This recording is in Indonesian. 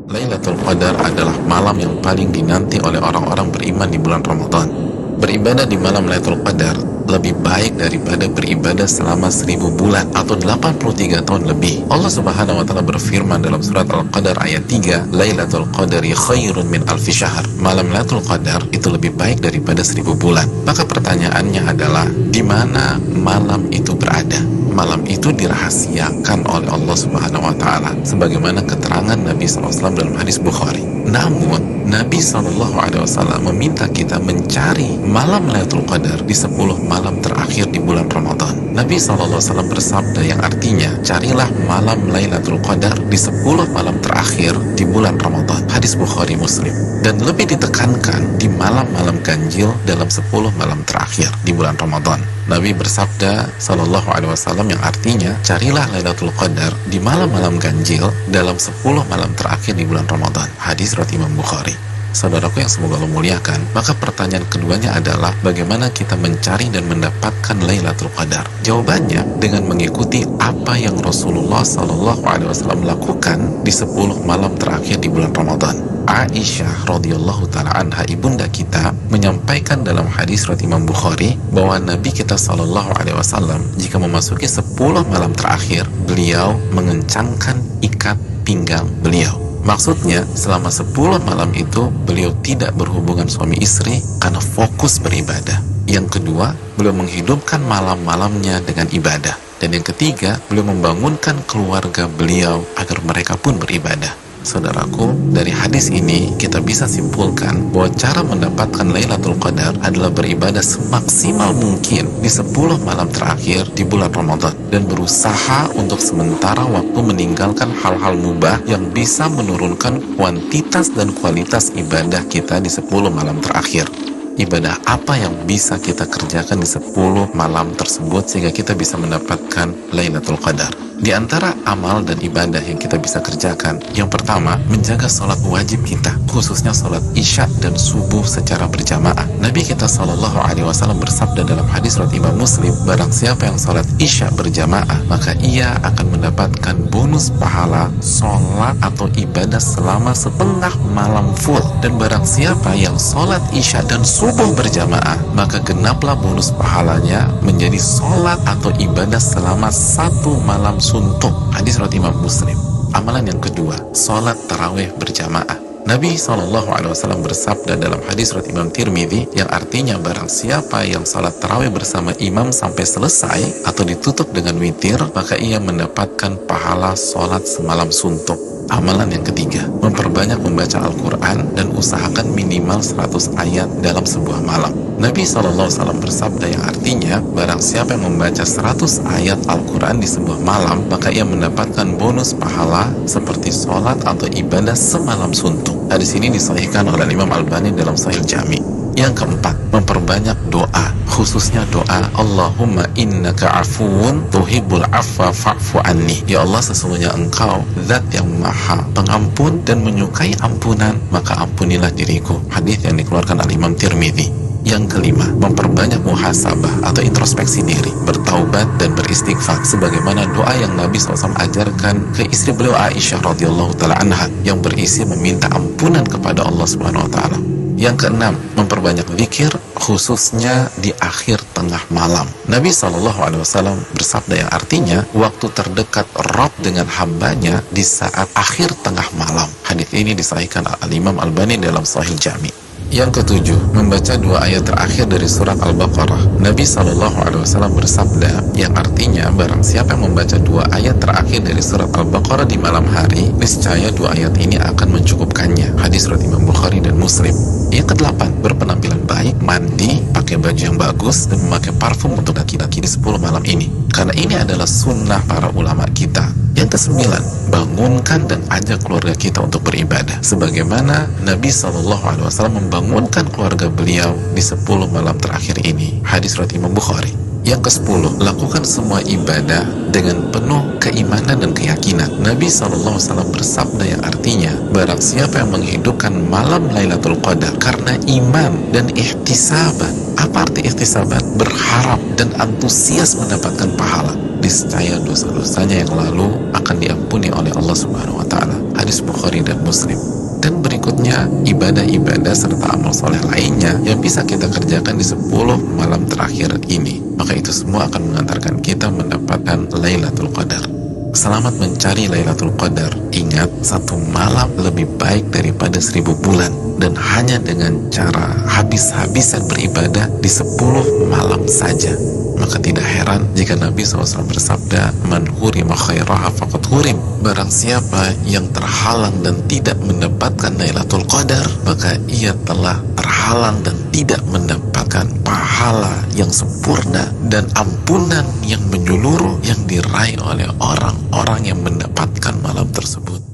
Lailatul Qadar adalah malam yang paling dinanti oleh orang-orang beriman di bulan Ramadan. Beribadah di malam Lailatul Qadar lebih baik daripada beribadah selama 1000 bulan atau 83 tahun lebih. Allah Subhanahu wa taala berfirman dalam surat Al-Qadar ayat 3, Lailatul Qadari khairun min alfi syahr. Malam Lailatul Qadar itu lebih baik daripada 1000 bulan. Maka pertanyaannya adalah, di mana malam itu berada? Malam itu dirahasiakan oleh Allah Subhanahu wa taala sebagaimana keterangan Nabi SAW dalam hadis Bukhari. Namun Nabi SAW meminta kita mencari malam Lailatul Qadar di 10 malam terakhir di bulan Ramadan. Nabi SAW bersabda yang artinya, carilah malam Lailatul Qadar di 10 malam terakhir di bulan Ramadan. Hadis Bukhari Muslim. Dan lebih ditekankan di malam-malam ganjil dalam 10 malam terakhir di bulan Ramadan. Nabi bersabda SAW yang artinya, carilah Lailatul Qadar di malam-malam ganjil dalam 10 malam terakhir di bulan Ramadan. Hadis riwayat Imam Bukhari. Saudaraku yang semoga Allah muliakan, maka pertanyaan keduanya adalah bagaimana kita mencari dan mendapatkan Lailatul Qadar? Jawabannya dengan mengikuti apa yang Rasulullah SAW lakukan di 10 malam terakhir di bulan Ramadan. Aisyah radhiyallahu taala anha, ibunda kita, menyampaikan dalam hadis riwayat Imam Bukhari bahwa Nabi kita SAW jika memasuki 10 malam terakhir, beliau mengencangkan ikat pinggang beliau. Maksudnya, selama 10 malam itu beliau tidak berhubungan suami istri karena fokus beribadah. Yang kedua, beliau menghidupkan malam-malamnya dengan ibadah. Dan yang ketiga, beliau membangunkan keluarga beliau agar mereka pun beribadah. Saudaraku, dari hadis ini kita bisa simpulkan bahwa cara mendapatkan Lailatul Qadar adalah beribadah semaksimal mungkin di 10 malam terakhir di bulan Ramadan dan berusaha untuk sementara waktu meninggalkan hal-hal mubah yang bisa menurunkan kuantitas dan kualitas ibadah kita di 10 malam terakhir. Ibadah apa yang bisa kita kerjakan di 10 malam tersebut sehingga kita bisa mendapatkan Lailatul Qadar? Di antara amal dan ibadah yang kita bisa kerjakan, yang pertama, menjaga sholat wajib kita, khususnya sholat isya dan subuh secara berjamaah. Nabi kita SAW bersabda dalam hadis riwayat Imam Muslim, barang siapa yang sholat isya berjamaah, maka ia akan mendapatkan bonus pahala sholat atau ibadah selama setengah malam full. Dan barang siapa yang sholat isya dan subuh berjamaah, maka genaplah bonus pahalanya menjadi sholat atau ibadah selama 1 malam suntuk. Hadis riwayat Imam Muslim. Amalan yang kedua, sholat tarawih berjamaah. Nabi SAW bersabda dalam hadis riwayat Imam Tirmidzi yang artinya barang siapa yang sholat tarawih bersama imam sampai selesai atau ditutup dengan witir, maka ia mendapatkan pahala sholat semalam suntuk. Amalan yang ketiga, memperbanyak membaca Al-Quran dan usahakan minimal 100 ayat dalam sebuah malam. Nabi SAW bersabda yang artinya, barang siapa yang membaca 100 ayat Al-Quran di sebuah malam, maka ia mendapatkan bonus pahala seperti sholat atau ibadah semalam suntuk. Hadis ini disahihkan oleh Imam Albani dalam Sahih Jami'. Yang keempat, memperbanyak doa, khususnya doa Allahumma innaka afuun tuhibbul afwa fa'fu anni. Ya Allah, sesungguhnya Engkau zat yang maha pengampun dan menyukai ampunan, maka ampunilah diriku. Hadis yang dikeluarkan oleh Imam Tirmidzi. Yang kelima, memperbanyak muhasabah atau introspeksi diri, bertaubat dan beristighfar sebagaimana doa yang Nabi SAW ajarkan ke istri beliau Aisyah radhiyallahu taala anha yang berisi meminta ampunan kepada Allah Subhanahu wa taala. Yang keenam, memperbanyak zikir khususnya di akhir tengah malam. Nabi SAW bersabda yang artinya waktu terdekat Rabb dengan hambanya di saat akhir tengah malam. Hadis ini disahihkan Al-Imam Albani dalam Sahih Jami'. Yang ketujuh, membaca 2 ayat terakhir dari surat Al-Baqarah. Nabi SAW bersabda yang artinya barang siapa yang membaca 2 ayat terakhir dari surat Al-Baqarah di malam hari, niscaya 2 ayat ini akan mencukupkannya. Hadis riwayat Imam Bukhari dan Muslim. Yang kedelapan, berpenampilan baik, mandi, pakai baju yang bagus, dan memakai parfum untuk laki-laki di 10 malam ini. Karena ini adalah sunnah para ulama kita. Yang kesembilan, bangunkan dan ajak keluarga kita untuk beribadah sebagaimana Nabi SAW membangunkan keluarga beliau di 10 malam terakhir ini. Hadis riwayat Imam Bukhari. Yang ke-10, lakukan semua ibadah dengan penuh keimanan dan keyakinan. Nabi SAW bersabda yang artinya, barang siapa yang menghidupkan malam Lailatul Qadar karena iman dan ihtisaban. Apa arti ihtisaban? Berharap dan antusias mendapatkan pahala. Niscaya dosa-dosanya yang lalu akan diampuni oleh Allah Subhanahu wa taala. hadis Bukhari dan Muslim. Dan berikutnya, ibadah-ibadah serta amal soleh lainnya yang bisa kita kerjakan di 10 malam terakhir ini. Maka itu semua akan mengantarkan kita mendapatkan Lailatul Qadar. Selamat mencari Lailatul Qadar. Ingat, satu malam lebih baik daripada 1000 bulan. Dan hanya dengan cara habis-habisan beribadah di 10 malam saja. Maka tidak heran jika Nabi SAW bersabda, "Man hurima khairaha faqad hurim." Barang siapa yang terhalang dan tidak mendapatkan Lailatul Qadar, maka ia telah terhalang dan tidak mendapatkan pahala yang sempurna dan ampunan yang menyeluruh yang diraih oleh orang-orang yang mendapatkan malam tersebut.